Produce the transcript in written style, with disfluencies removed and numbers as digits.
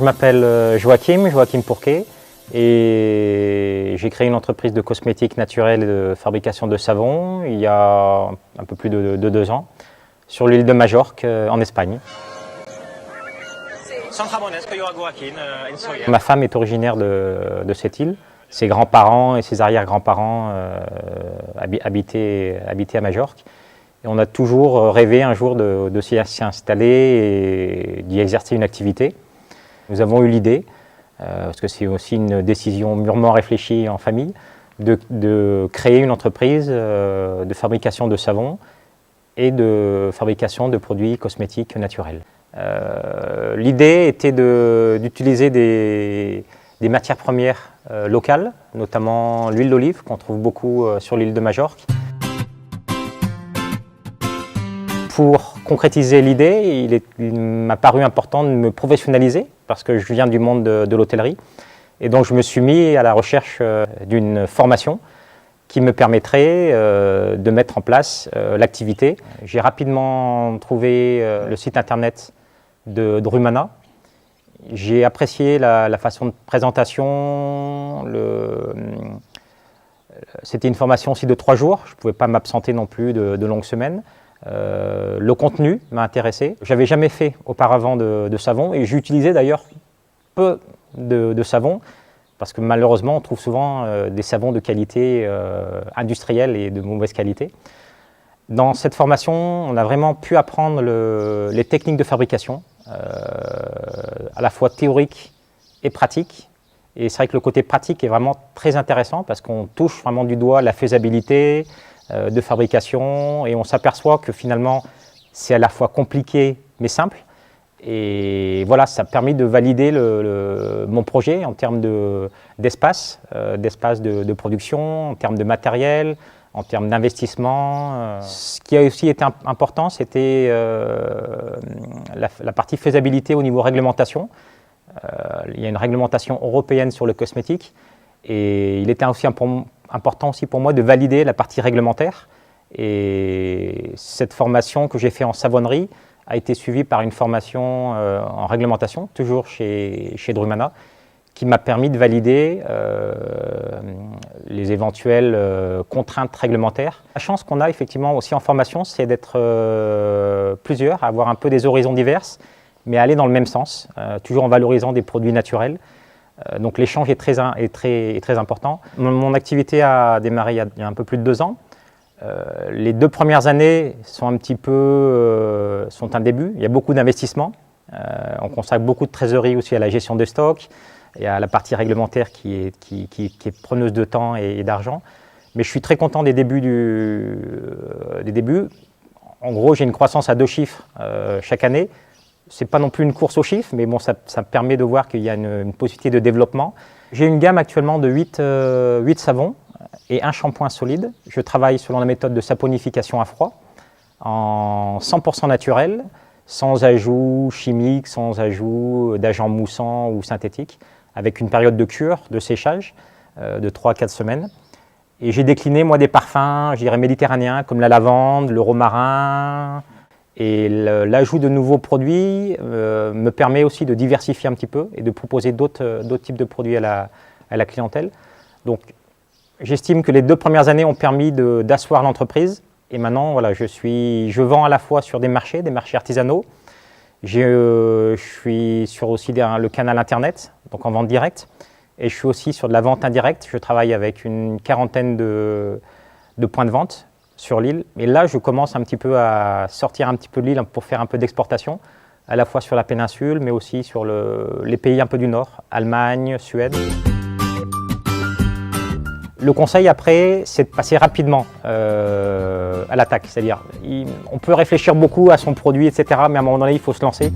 m'appelle Joachim Pourquet et j'ai créé une entreprise de cosmétiques naturels et de fabrication de savon il y a un peu plus de 2 ans sur l'île de Majorque en Espagne. Ma femme est originaire de cette île. Ses grands-parents et ses arrière-grands-parents habitaient à Majorque. Et on a toujours rêvé un jour de s'y installer et d'y exercer une activité. Nous avons eu l'idée, parce que c'est aussi une décision mûrement réfléchie en famille, de créer une entreprise de fabrication de savon et de fabrication de produits cosmétiques naturels. L'idée était d'utiliser des matières premières locales, notamment l'huile d'olive qu'on trouve beaucoup sur l'île de Majorque. Pour concrétiser l'idée, il m'a paru important de me professionnaliser parce que je viens du monde de l'hôtellerie. Et donc je me suis mis à la recherche d'une formation qui me permettrait de mettre en place l'activité. J'ai rapidement trouvé le site internet de Drumana. J'ai apprécié la façon de présentation. C'était une formation aussi de 3 jours. Je ne pouvais pas m'absenter non plus de longues semaines. Le contenu m'a intéressé. Je n'avais jamais fait auparavant de savon et j'utilisais d'ailleurs peu de savon parce que malheureusement on trouve souvent des savons de qualité industrielle et de mauvaise qualité. Dans cette formation, on a vraiment pu apprendre les techniques de fabrication, à la fois théoriques et pratiques. Et c'est vrai que le côté pratique est vraiment très intéressant parce qu'on touche vraiment du doigt la faisabilité de fabrication et on s'aperçoit que finalement c'est à la fois compliqué mais simple. Et voilà, ça a permis de valider mon projet en termes d'espace de production, en termes de matériel, en termes d'investissement. Ce qui a aussi été important, c'était la partie faisabilité au niveau réglementation. Il y a une réglementation européenne sur le cosmétique et il était aussi important aussi pour moi de valider la partie réglementaire. Et cette formation que j'ai faite en savonnerie a été suivie par une formation en réglementation, toujours chez Drumana, qui m'a permis de valider les éventuelles contraintes réglementaires. La chance qu'on a effectivement aussi en formation, c'est d'être plusieurs, à avoir un peu des horizons diverses, mais aller dans le même sens, toujours en valorisant des produits naturels. Donc l'échange est très important. Mon activité a démarré il y a un peu plus de 2 ans. Les 2 premières années sont un début. Il y a beaucoup d'investissements. On consacre beaucoup de trésorerie aussi à la gestion de stock et à la partie réglementaire qui est preneuse de temps et d'argent. Mais je suis très content des débuts. En gros, j'ai une croissance à 2 chiffres chaque année. Ce n'est pas non plus une course aux chiffres, mais bon, ça permet de voir qu'il y a une possibilité de développement. J'ai une gamme actuellement de 8 savons et un shampoing solide. Je travaille selon la méthode de saponification à froid, en 100% naturel, sans ajout chimique, sans ajout d'agents moussants ou synthétiques, avec une période de cure, de séchage de 3 à 4 semaines. Et j'ai décliné, moi, des parfums, je dirais méditerranéens, comme la lavande, le romarin. Et l'ajout de nouveaux produits me permet aussi de diversifier un petit peu et de proposer d'autres types de produits à la clientèle. Donc, j'estime que les 2 premières années ont permis d'asseoir l'entreprise. Et maintenant, voilà, je vends à la fois sur des marchés artisanaux. Je suis sur aussi le canal Internet, donc en vente directe. Et je suis aussi sur de la vente indirecte. Je travaille avec une 40aine de points de vente sur l'île. Et là, je commence un petit peu à sortir un petit peu de l'île pour faire un peu d'exportation, à la fois sur la péninsule, mais aussi sur les pays un peu du Nord, Allemagne, Suède. Le conseil après, c'est de passer rapidement à l'attaque. C'est-à-dire, on peut réfléchir beaucoup à son produit, etc., mais à un moment donné, il faut se lancer.